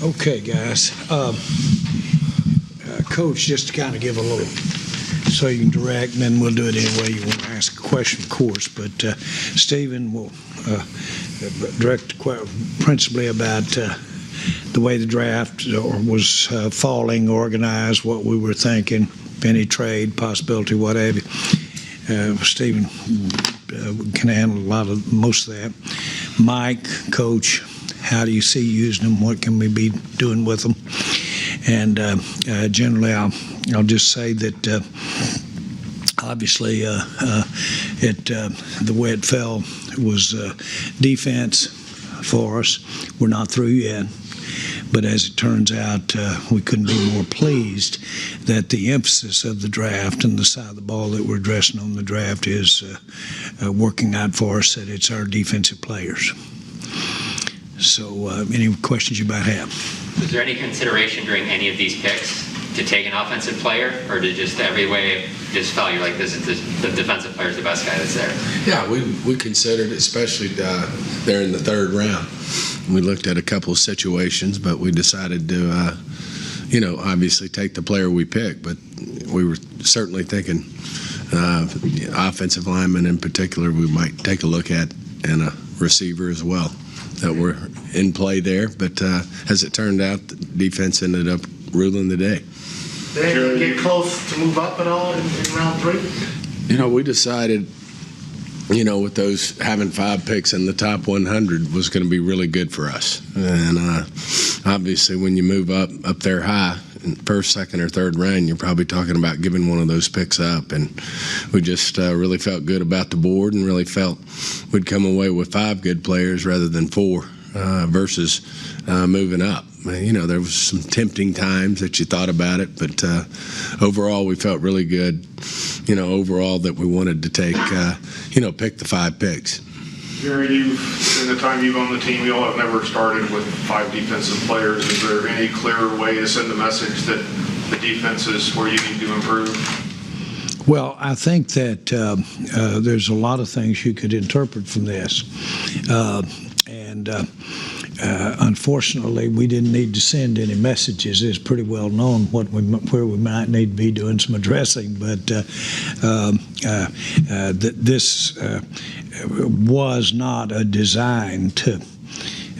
Okay, guys. Coach, just to kind of give a little, so you can direct, and then we'll do it any way you want to ask a question, of course. But Stephen will direct principally about the way the draft was falling, organized, what we were thinking, any trade possibility, whatever. Stephen can handle most of that. Mike, Coach, how do you see using them? What can we be doing with them? And generally, I'll just say that obviously the way it fell was defense for us. We're not through yet. But as it turns out, we couldn't be more pleased that the emphasis of the draft and the side of the ball that we're addressing on the draft is working out for us, that it's our defensive players. So any questions you might have? Was there any consideration during any of these picks to take an offensive player, or did just every way just felt you're like, this is the defensive player is the best guy that's there? Yeah, we considered it, especially there in the third round. We looked at a couple of situations, but we decided to, obviously take the player we picked. But we were certainly thinking offensive lineman in particular we might take a look at, and a receiver as well that were in play there. But as it turned out, the defense ended up ruling the day. Did they get close to move up at all in round 3? We decided, with those having 5 picks in the top 100 was going to be really good for us. And obviously when you move up there high in first, second, or third round, you're probably talking about giving one of those picks up. And we just really felt good about the board and really felt we'd come away with 5 good players rather than 4 versus moving up. There was some tempting times that you thought about it, but overall we felt really good, overall that we wanted to take, pick the 5 picks. Jerry, in the time you've on the team, you all have never started with 5 defensive players. Is there any clearer way to send the message that the defense is where you need to improve? Well, I think that there's a lot of things you could interpret from this. Unfortunately, we didn't need to send any messages. It's pretty well known where we might need to be doing some addressing. But this was not a design to,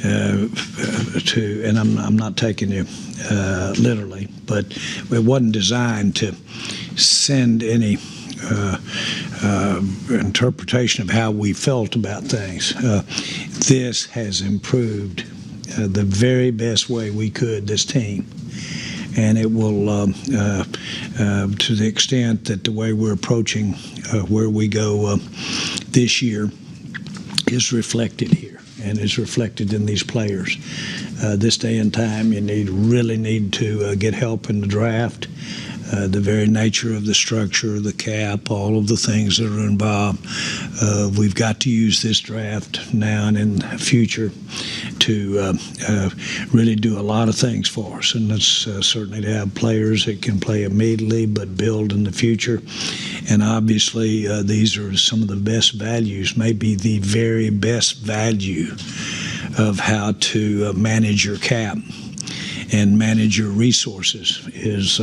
and I'm not taking it literally, but it wasn't designed to send any interpretation of how we felt about things. This has improved the very best way we could, this team. And it will, to the extent that the way we're approaching where we go this year is reflected here and is reflected in these players. This day and time, you really need to get help in the draft. The very nature of the structure, the cap, all of the things that are involved. We've got to use this draft now and in the future to really do a lot of things for us. And that's certainly to have players that can play immediately but build in the future. And obviously, these are some of the best values, maybe the very best value of how to manage your cap and manage your resources is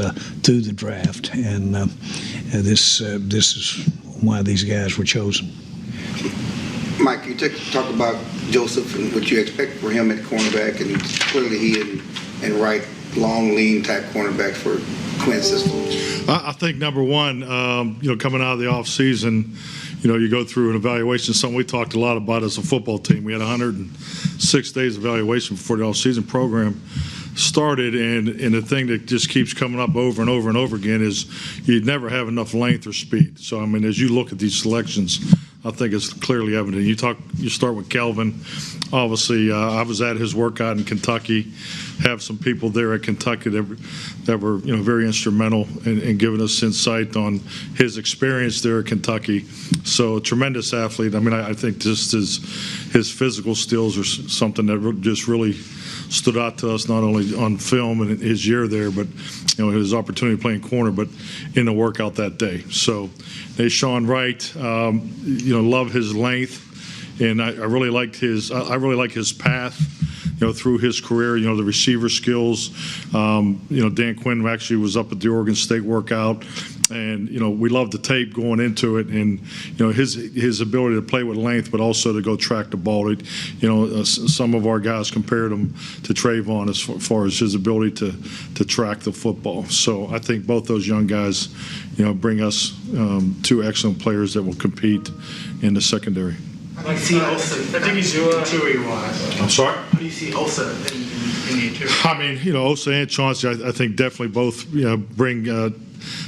through the draft, and this is why these guys were chosen. Mike, you talk about Joseph and what you expect for him at cornerback, and clearly he and Wright, long, lean type cornerback for Quinn's system. I think number one, coming out of the off season, you go through an evaluation, something we talked a lot about as a football team. We had 106 days of evaluation before the off season program started, and the thing that just keeps coming up over and over and over again is you never have enough length or speed. So as you look at these selections, I think it's clearly evident. You start with Kelvin. Obviously, I was at his workout in Kentucky. Have some people there at Kentucky that were very instrumental in giving us insight on his experience there at Kentucky. So a tremendous athlete. I think just his physical skills are something that just really stood out to us, not only on film and his year there, but his opportunity playing corner, but in the workout that day. So Sean Wright, love his length, and I really like his path through his career. The receiver skills. Dan Quinn actually was up at the Oregon State workout, and we loved the tape going into it, and his ability to play with length, but also to go track the ball. Some of our guys compared him to Trayvon as far as his ability to track the football. So I think both those young guys, bring us two excellent players that will compete in the secondary. How do you see Osa? I think he's two-wise. I'm sorry? How do you see Osa in the interior? I mean, Osa and Chauncey, I think definitely both bring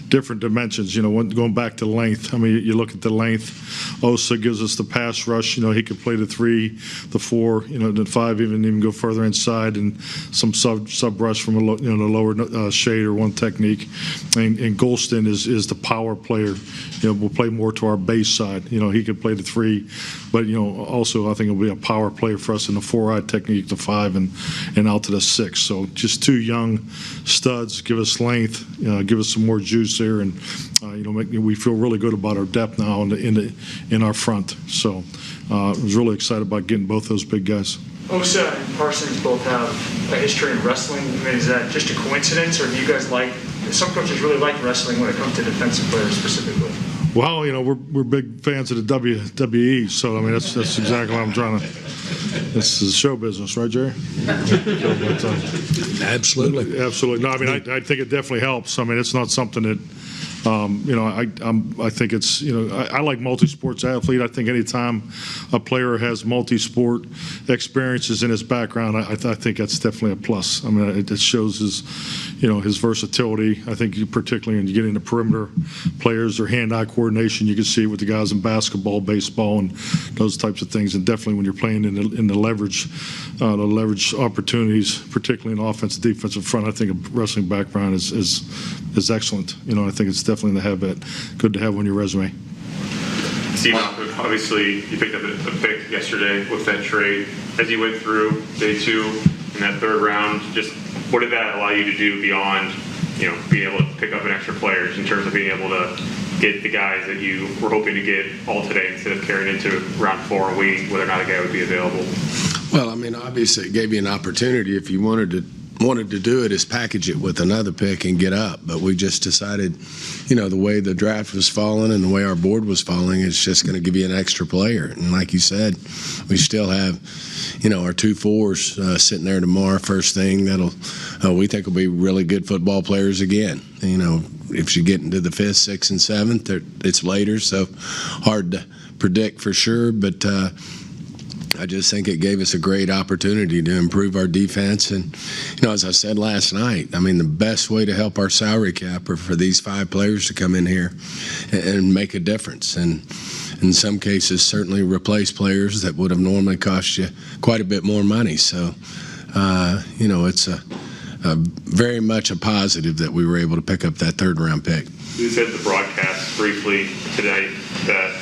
different dimensions. Going back to length. I mean, you look at the length. Osa gives us the pass rush. He could play the 3, the 4, the 5, even go further inside, and some sub rush from the lower shade or one technique. And Golston is the power player. Will play more to our base side. He could play the 3, but also I think it'll be a power player for us in the 4-eye technique, the 5, and out to the 6. So just two young studs. Give us length. Give us some more juice there, and we feel really good about our depth now in our front. So I was really excited about getting both those big guys. Osa and Parsons both have a history in wrestling. I mean, is that just a coincidence, or do you guys some coaches really like wrestling when it comes to defensive players specifically? Well, we're big fans of the WWE, so I mean that's exactly what I'm trying to. This is show business, right, Jerry? Absolutely. Absolutely. No, I mean I think it definitely helps. I mean it's not something that. I think it's, I like multi-sports athlete. I think anytime a player has multi-sport experiences in his background, I think that's definitely a plus. I mean, it shows his versatility. I think particularly when you get into perimeter players or hand-eye coordination, you can see it with the guys in basketball, baseball, and those types of things. And definitely when you're playing in the leverage opportunities, particularly in offense and defensive front, I think a wrestling background is excellent. I think it's definitely good to have on your resume. Steve, obviously you picked up a pick yesterday with that trade. As you went through day 2 in that 3rd round, just what did that allow you to do beyond, being able to pick up an extra players in terms of being able to get the guys that you were hoping to get all today instead of carrying into round 4 and waiting whether or not a guy would be available? Well, I mean, obviously it gave you an opportunity if you wanted to do it is package it with another pick and get up. But we just decided, the way the draft was falling and the way our board was falling, it's just going to give you an extra player. And like you said, we still have, our 2 4s sitting there tomorrow, first thing we think will be really good football players again. If you get into the 5th, 6th, and 7th, it's later, so hard to predict for sure. But I just think it gave us a great opportunity to improve our defense. And, as I said last night, I mean, the best way to help our salary cap are for these 5 players to come in here and make a difference. And in some cases, certainly replace players that would have normally cost you quite a bit more money. So, it's very much a positive that we were able to pick up that 3rd round pick. You said the broadcast briefly today that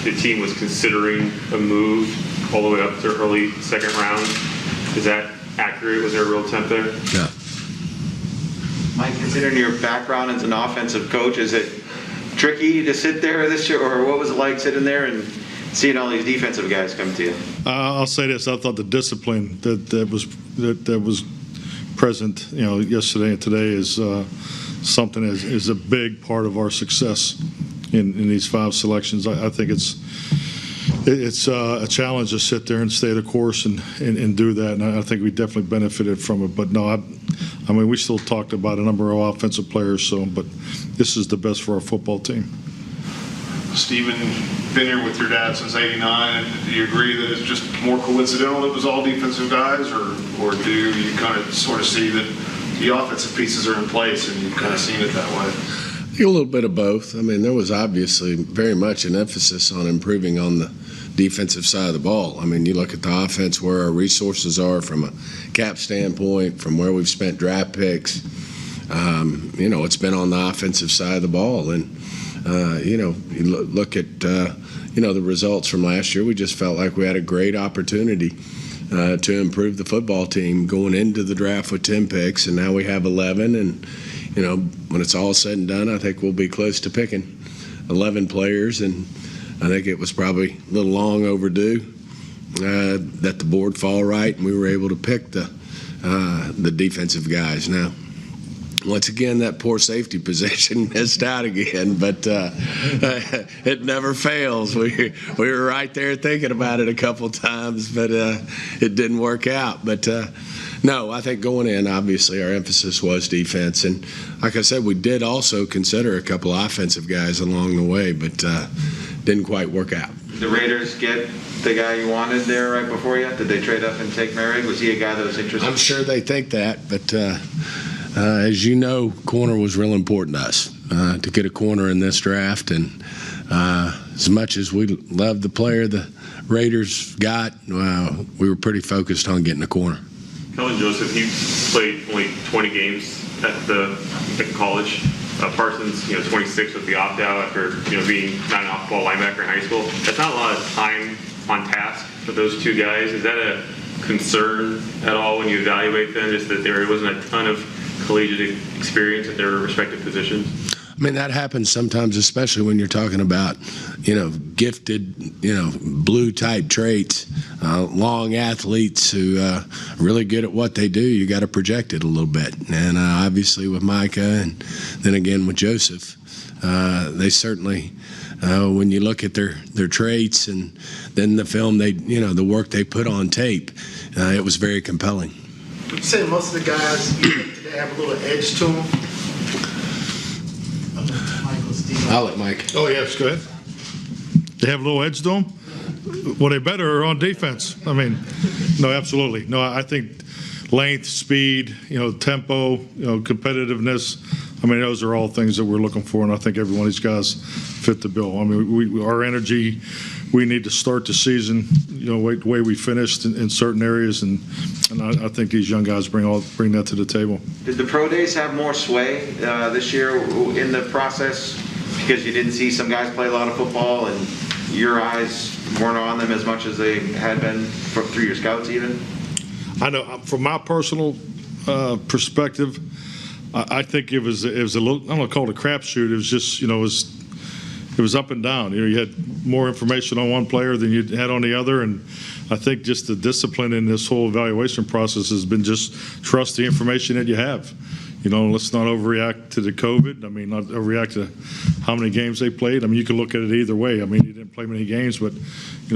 the team was considering a move all the way up to early 2nd round. Is that accurate? Was there a real attempt there? Yeah. Mike, considering your background as an offensive coach, is it tricky to sit there this year, or what was it like sitting there and seeing all these defensive guys come to you? I'll say this: I thought the discipline that was present, yesterday and today is something is a big part of our success in these 5 selections. I think it's a challenge to sit there and stay the course and do that, and I think we definitely benefited from it. But no, I mean, we still talked about a number of offensive players, but this is the best for our football team. Stephen, been here with your dad since '89. Do you agree that it's just more coincidental it was all defensive guys, or do you kind of sort of see that the offensive pieces are in place and you've kind of seen it that way? I think a little bit of both. I mean, there was obviously very much an emphasis on improving on the defensive side of the ball. I mean, you look at the offense, where our resources are from a cap standpoint, from where we've spent draft picks. It's been on the offensive side of the ball. And, you look at, the results from last year. We just felt like we had a great opportunity to improve the football team going into the draft with 10 picks, and now we have 11. And, when it's all said and done, I think we'll be close to picking 11 players, and I think it was probably a little long overdue. that the board fall right, and we were able to pick the defensive guys. Now, once again, that poor safety position missed out again, but it never fails. We were right there thinking about it a couple times, but it didn't work out. But no, I think going in, obviously, our emphasis was defense. And like I said, we did also consider a couple offensive guys along the way, but didn't quite work out. Did the Raiders get the guy you wanted there right before you? Did they trade up and take Merrick? Was he a guy that was interested? I'm sure they think that, but as you know, corner was real important to us, to get a corner in this draft. And as much as we loved the player the Raiders got, we were pretty focused on getting a corner. Kelvin Joseph, he played only 20 games at college. Parsons, 26 with the opt-out after, being not an off-ball linebacker in high school. That's not a lot of time on task for those two guys. Is that a concern at all when you evaluate them, just that there wasn't a ton of collegiate experience at their respective positions? I mean, that happens sometimes, especially when you're talking about, gifted, blue type traits, long athletes who are really good at what they do. You got to project it a little bit. And obviously with Micah and then again with Joseph, they certainly, when you look at their traits and then the film, the work they put on tape, it was very compelling. Would you say most of the guys you think today have a little edge to them? I'll let Mike. Oh, yes, go ahead. They have a little edge to them? Well, they better on defense. I mean, no, absolutely. No, I think length, speed, tempo, competitiveness. I mean, those are all things that we're looking for, and I think every one of these guys fit the bill. I mean, our energy, we need to start the season, the way we finished in certain areas, and I think these young guys bring that to the table. Did the pro days have more sway this year in the process because you didn't see some guys play a lot of football and your eyes weren't on them as much as they had been through your scouts even? I know from my personal perspective, I think it was a little, I don't want to call it a crapshoot. It was just, it was up and down. You had more information on one player than you had on the other, and I think just the discipline in this whole evaluation process has been just trust the information that you have. Let's not overreact to the COVID. I mean, not overreact to how many games they played. I mean, you can look at it either way. I mean, he didn't play many games, but, I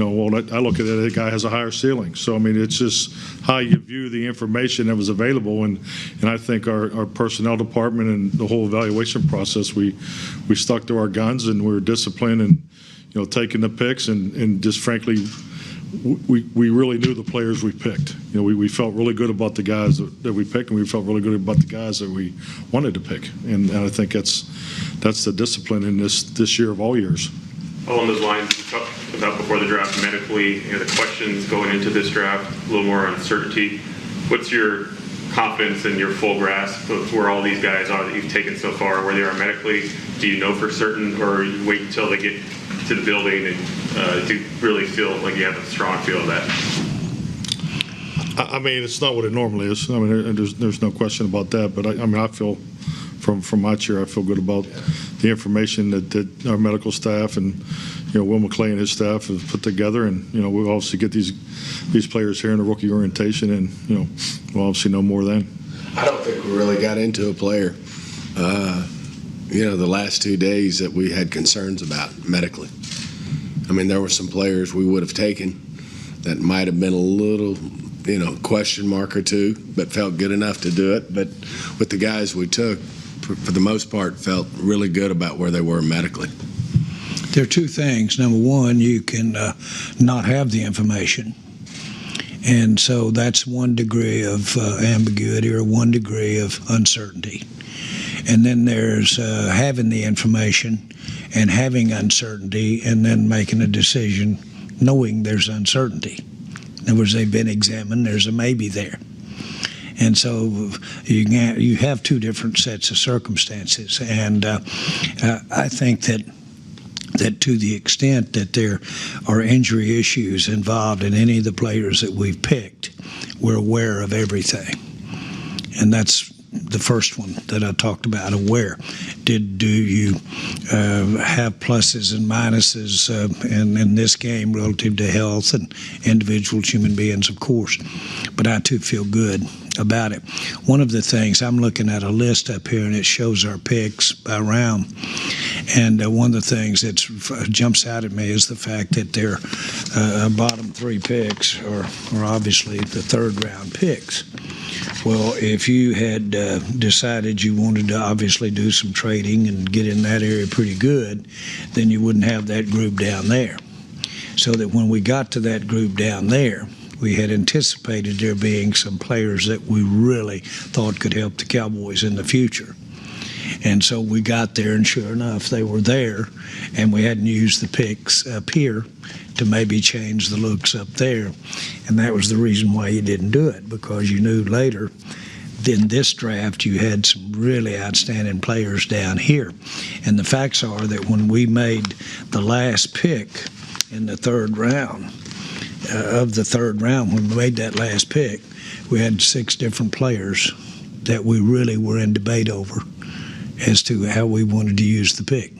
look at it, the guy has a higher ceiling. So, I mean, it's just how you view the information that was available. And I think our personnel department and the whole evaluation process, we stuck to our guns and we were disciplined and, taking the picks and just frankly, we really knew the players we picked. We felt really good about the guys that we picked, and we felt really good about the guys that we wanted to pick. And I think that's the discipline in this year of all years. Along those lines, we talked about before the draft medically, the questions going into this draft, a little more uncertainty. What's your confidence and your full grasp of where all these guys are that you've taken so far, where they are medically? Do you know for certain, or you wait until they get to the building and to really feel like you have a strong feel of that? I mean, it's not what it normally is. I mean, there's no question about that. But I feel from my chair, I feel good about the information that our medical staff and Will McClay and his staff have put together, and we obviously get these players here in the rookie orientation, and we'll obviously know more then. I don't think we really got into a player. The last 2 days that we had concerns about medically. I mean, there were some players we would have taken that might have been a little, question mark or two, but felt good enough to do it. But with the guys we took, for the most part, felt really good about where they were medically. There are two things. Number one, you can not have the information. And so that's one degree of ambiguity or one degree of uncertainty. And then there's having the information and having uncertainty and then making a decision knowing there's uncertainty. In other words, they've been examined, there's a maybe there. And so you have two different sets of circumstances. And I think that to the extent that there are injury issues involved in any of the players that we've picked, we're aware of everything. And that's the first one that I talked about, aware. Do you have pluses and minuses in this game relative to health and individuals, human beings, of course. But I, too, feel good about it. One of the things, I'm looking at a list up here, and it shows our picks by round. And one of the things that jumps out at me is the fact that their bottom 3 picks are obviously the third-round picks. Well, if you had decided you wanted to obviously do some trading and get in that area pretty good, then you wouldn't have that group down there. So that when we got to that group down there, we had anticipated there being some players that we really thought could help the Cowboys in the future. And so we got there, and sure enough, they were there, and we hadn't used the picks up here to maybe change the looks up there. And that was the reason why you didn't do it, because you knew later in this draft you had some really outstanding players down here. And the facts are that when we made the last pick in the third round, when we made that last pick, we had 6 different players that we really were in debate over as to how we wanted to use the pick.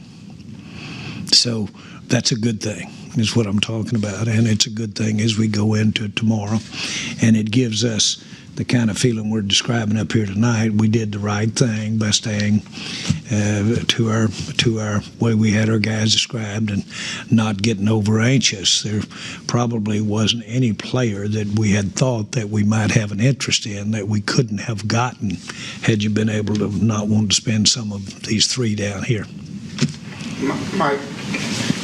So that's a good thing, is what I'm talking about. And it's a good thing as we go into tomorrow. And it gives us the kind of feeling we're describing up here tonight. We did the right thing by staying to our way we had our guys described and not getting over anxious. There probably wasn't any player that we had thought that we might have an interest in that we couldn't have gotten had you been able to not want to spend some of these 3 down here. Mike,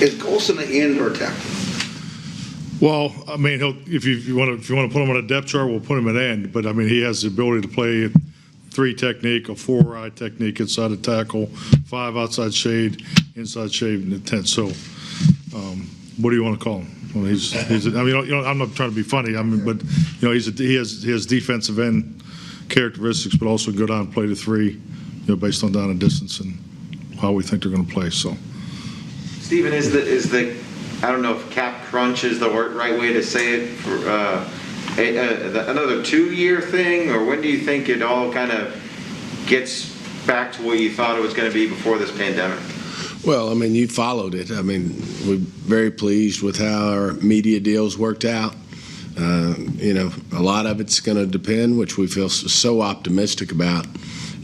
is Golson an end or a tackle? Well, I mean, if you want to put him on a depth chart, we'll put him at end. But I mean, he has the ability to play 3 technique, a 4-eye technique inside the tackle, 5 outside shade, inside shade, and a 10. So, what do you want to call him? Well, he's I mean, I'm not trying to be funny. I mean, but he has defensive end characteristics, but also good on play to 3, based on down and distance and how we think they're going to play. So, Stephen, is the I don't know if cap crunch is the right way to say it, for another 2-year thing, or when do you think it all kind of gets back to what you thought it was going to be before this pandemic? Well, I mean, you followed it. I mean, we're very pleased with how our media deals worked out. A lot of it's going to depend, which we feel so optimistic about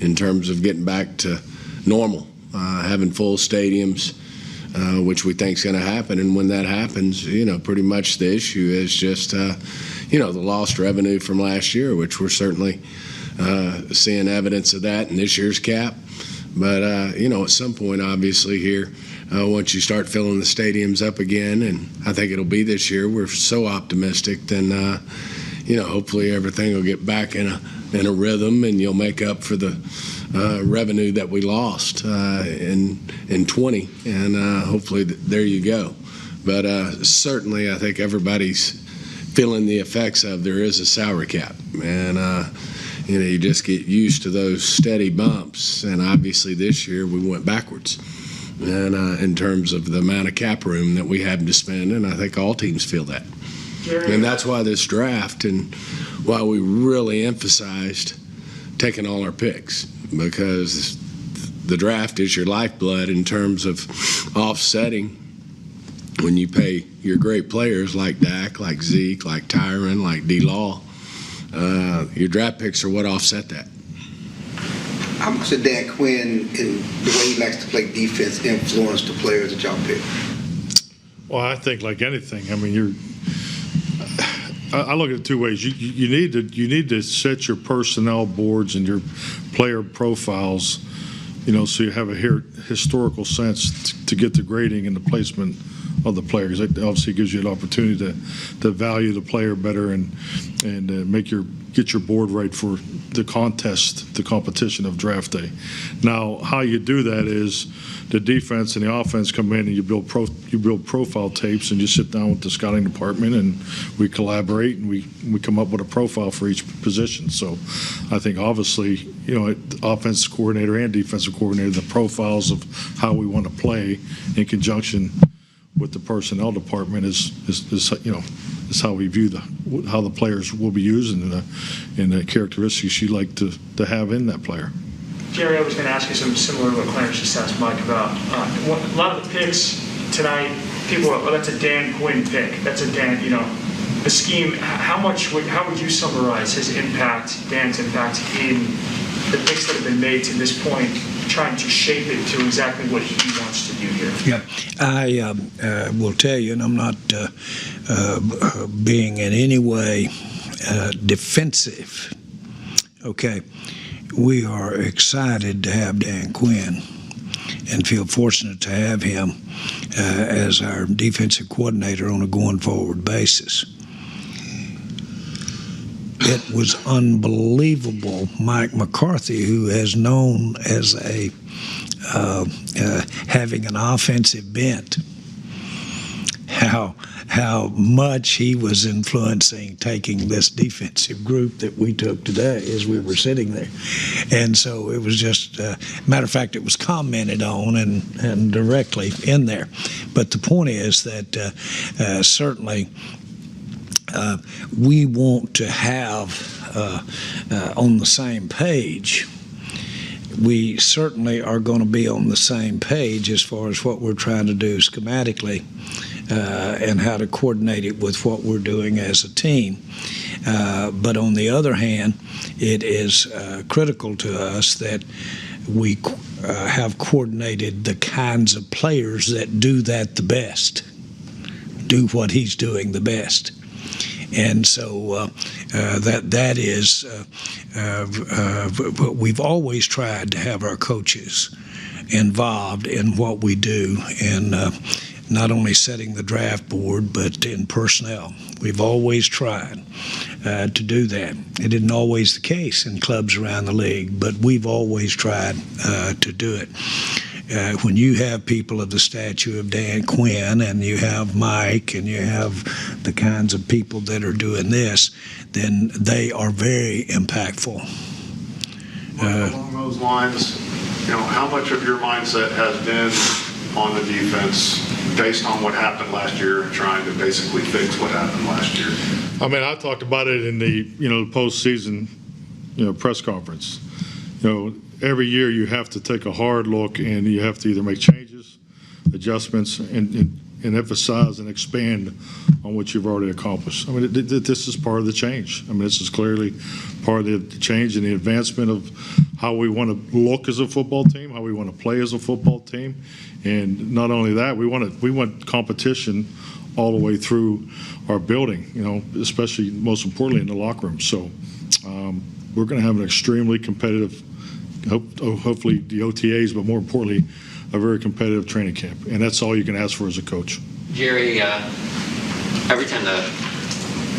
in terms of getting back to normal, having full stadiums, which we think is going to happen. And when that happens, pretty much the issue is just, the lost revenue from last year, which we're certainly seeing evidence of that in this year's cap. But, at some point, obviously, here, once you start filling the stadiums up again, and I think it'll be this year, we're so optimistic, then, hopefully everything will get back in a rhythm, and you'll make up for the revenue that we lost in 20, and hopefully there you go. But certainly I think everybody's feeling the effects of there is a salary cap, and you just get used to those steady bumps, and obviously this year we went backwards and in terms of the amount of cap room that we have to spend, and I think all teams feel that. And that's why this draft and why we really emphasized taking all our picks, because the draft is your lifeblood in terms of offsetting when you pay your great players like Dak, like Zeke, like Tyron, like D-Law. Your draft picks are what offset that. How much did Dan Quinn and the way he likes to play defense influence the players that y'all pick? Well, I think like anything, I mean, I look at it 2 ways. You need to set your personnel boards and your player profiles, so you have a historical sense to get the grading and the placement of the players. It obviously gives you an opportunity to value the player better and get your board right for the competition of draft day. Now, how you do that is the defense and the offense come in and you build profile tapes, and you sit down with the scouting department and we collaborate and we come up with a profile for each position. So I think obviously, offensive coordinator and defensive coordinator, the profiles of how we want to play in conjunction with the personnel department is is how we view how the players will be used and the characteristics you like to have in that player. Jerry, I was going to ask you something similar to what Clarence just asked Mike about. A lot of the picks tonight, people are, that's a Dan Quinn pick. That's a Dan, the scheme. How would you summarize his impact, Dan's impact in the picks that have been made to this point, trying to shape it to exactly what he wants to do here? Yeah, I will tell you, and I'm not being in any way defensive. Okay, we are excited to have Dan Quinn and feel fortunate to have him as our defensive coordinator on a going forward basis. It was unbelievable. Mike McCarthy, who has known as a having an offensive bent, how much he was influencing taking this defensive group that we took today as we were sitting there. And so it was just, matter of fact, it was commented on and directly in there. But the point is that certainly we want to have on the same page. We certainly are going to be on the same page as far as what we're trying to do schematically and how to coordinate it with what we're doing as a team. But on the other hand, it is critical to us that we have coordinated the kinds of players that do that the best, do what he's doing the best. And so that is we've always tried to have our coaches involved in what we do, and not only setting the draft board, but in personnel. We've always tried to do that. It isn't always the case in clubs around the league, but we've always tried to do it. When you have people of the stature of Dan Quinn and you have Mike and you have the kinds of people that are doing this, then they are very impactful. Along those lines, how much of your mindset has been on the defense based on what happened last year and trying to basically fix what happened last year? I mean, I talked about it in the postseason press conference. Every year you have to take a hard look and you have to either make changes, adjustments, and emphasize and expand on what you've already accomplished. I mean, this is part of the change. I mean, this is clearly part of the change and the advancement of how we want to look as a football team, how we want to play as a football team. And not only that, we want competition all the way through our building, especially most importantly in the locker room. So we're going to have an extremely competitive, hopefully the OTAs, but more importantly, a very competitive training camp. And that's all you can ask for as a coach. Jerry, every time the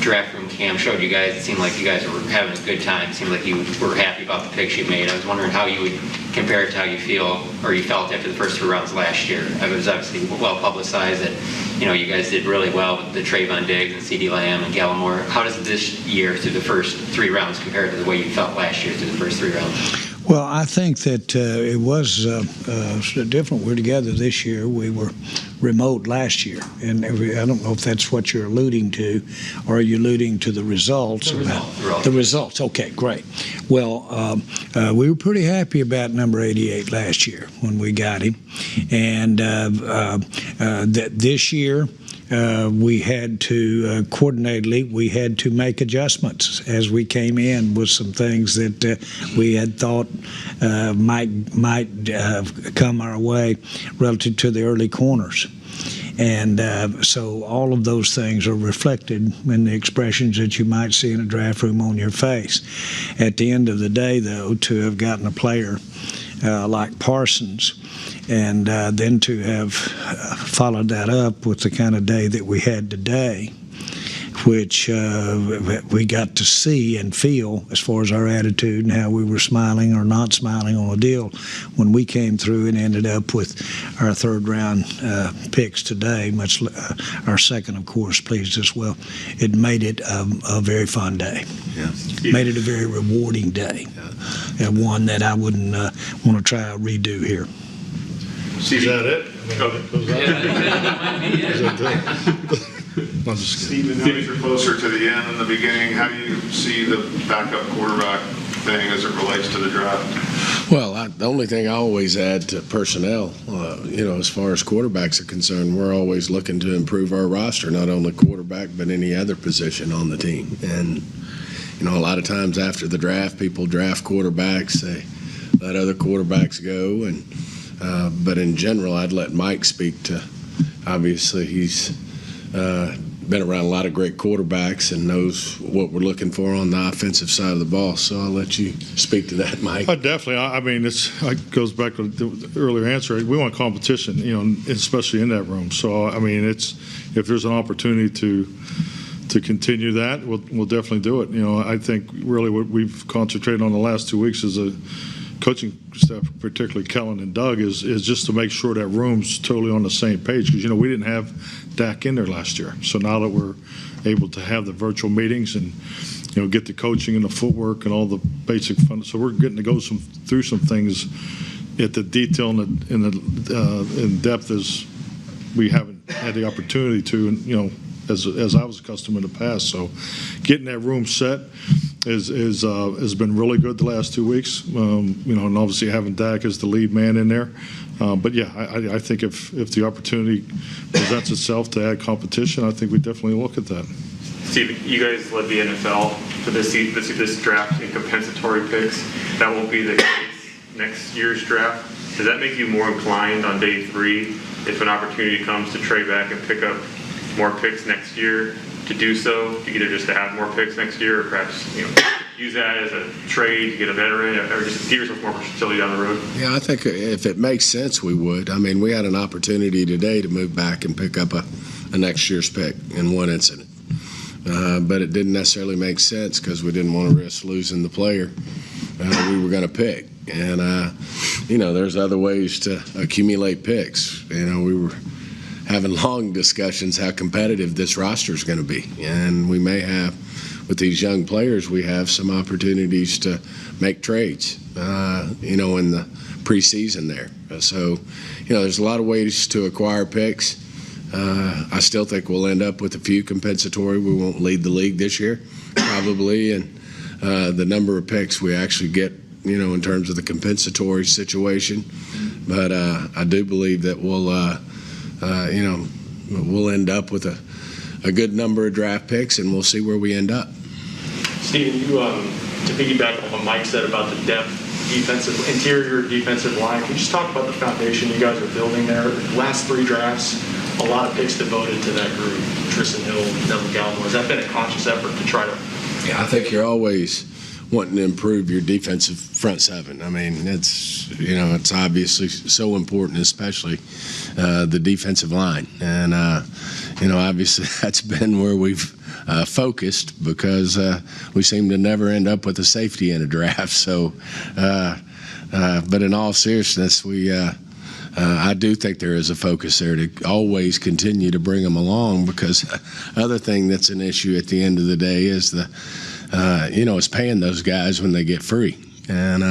draft room cam showed you guys, it seemed like you guys were having a good time. It seemed like you were happy about the picks you made. I was wondering how you would compare it to how you feel or you felt after the first 2 rounds last year. It was obviously well publicized that you guys did really well with the Trayvon Diggs and CeeDee Lamb and Gallimore. How does this year through the first 3 rounds compare to the way you felt last year through the first 3 rounds? Well, I think that it was different. We're together this year. We were remote last year, and I don't know if that's what you're alluding to, or are you alluding to the results? The results. Okay, great. Well, we were pretty happy about number 88 last year when we got him, and this year. We had to coordinately, we had to make adjustments as we came in with some things that we had thought might come our way relative to the early corners. And so all of those things are reflected in the expressions that you might see in a draft room on your face. At the end of the day, though, to have gotten a player like Parsons, and then to have followed that up with the kind of day that we had today, which we got to see and feel as far as our attitude and how we were smiling or not smiling on a deal when we came through and ended up with our 3rd round picks today, our second, of course, pleased as well. It made it a very fun day. Yeah. Made it a very rewarding day, and one that I wouldn't want to try to redo here. Is that it? I'm just kidding. Stephen, now that you're closer to the end and the beginning, how do you see the backup quarterback thing as it relates to the draft? Well, the only thing I always add to personnel, as far as quarterbacks are concerned, we're always looking to improve our roster, not only quarterback, but any other position on the team. And, a lot of times after the draft, people draft quarterbacks, they let other quarterbacks go. But in general, I'd let Mike speak to, obviously, he's been around a lot of great quarterbacks and knows what we're looking for on the offensive side of the ball. So I'll let you speak to that, Mike. Definitely. I mean, it goes back to the earlier answer. We want competition, especially in that room. So, I mean, if there's an opportunity to continue that, we'll definitely do it. I think really what we've concentrated on the last 2 weeks is a coaching staff, particularly Kellen and Doug, is just to make sure that room's totally on the same page. Because, we didn't have Dak in there last year. So now that we're able to have the virtual meetings and, get the coaching and the footwork and all the basic fun. So we're getting to go through some things at the detail and in depth as we haven't had the opportunity to, and, as I was accustomed in the past. So getting that room set has been really good the last 2 weeks. And obviously having Dak as the lead man in there. But yeah, I think if the opportunity presents itself to add competition, I think we definitely look at that. Steve, you guys led the NFL for this draft in compensatory picks. That won't be the case next year's draft. Does that make you more inclined on day 3 if an opportunity comes to trade back and pick up more picks next year to do so, either just to have more picks next year or perhaps use that as a trade to get a veteran or just give yourself more versatility down the road? Yeah, I think if it makes sense, we would. I mean, we had an opportunity today to move back and pick up a next year's pick in one incident. But it didn't necessarily make sense because we didn't want to risk losing the player we were going to pick. And, there's other ways to accumulate picks. We were having long discussions how competitive this roster is going to be. And we may have, with these young players, we have some opportunities to make trades, in the preseason there. So, there's a lot of ways to acquire picks. I still think we'll end up with a few compensatory. We won't lead the league this year, probably. And the number of picks we actually get, in terms of the compensatory situation. But I do believe that we'll end up with a good number of draft picks, and we'll see where we end up. Steven, to piggyback on what Mike said about the depth, interior defensive line, can you just talk about the foundation you guys are building there? Last 3 drafts, a lot of picks devoted to that group, Tristan Hill, Neville Gallimore. Has that been a conscious effort to try to? Yeah, I think you're always wanting to improve your defensive front seven. I mean, it's obviously so important, especially the defensive line. And, obviously that's been where we've focused because we seem to never end up with a safety in a draft. So, but in all seriousness, I do think there is a focus there to always continue to bring them along because other thing that's an issue at the end of the day is is paying those guys when they get free. And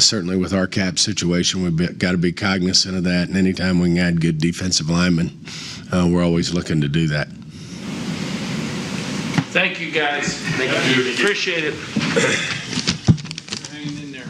certainly with our cap situation, we've got to be cognizant of that. And anytime we can add good defensive linemen, we're always looking to do that. Thank you, guys. Thank you. Appreciate it. Hanging in there.